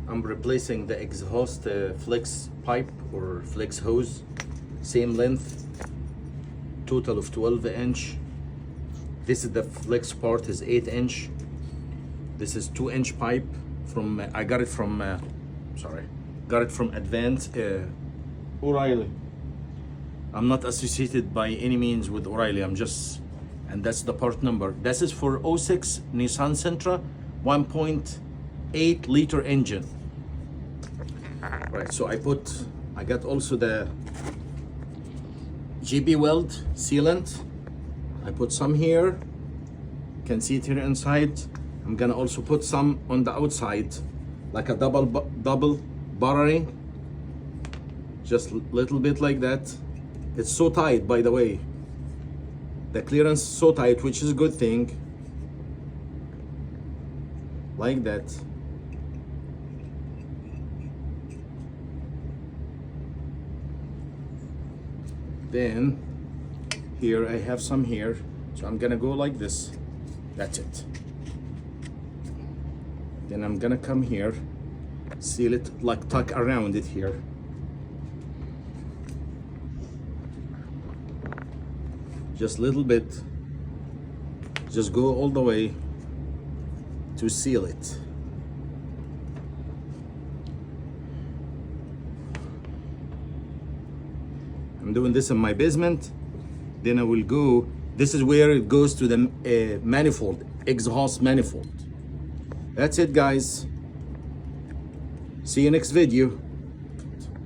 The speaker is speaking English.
I'm replacing the exhaust flex pipe or flex hose, same length, total of 12 inch. This is the flex part is 8 inch. This is 2-inch pipe from I got it from Advanced O'Reilly. I'm not associated by any means with O'Reilly. And that's the part number. This is for 06 Nissan Sentra 1.8 liter engine. Right, so I got also the GB Weld sealant. I put some here. You can see it here inside. I'm gonna also put some on the outside, like a double barring, just a little bit like that. It's so tight, by the way. The clearance is so tight, which is a good thing. Like that. Then here I have some here, so I'm gonna go like this. That's it. Then I'm gonna come here, seal it, like tuck around it here. Just a little bit. Just go all the way to seal it. I'm doing this in my basement. Then I will go, this is where it goes to the manifold, exhaust manifold. That's it, guys. See you next video.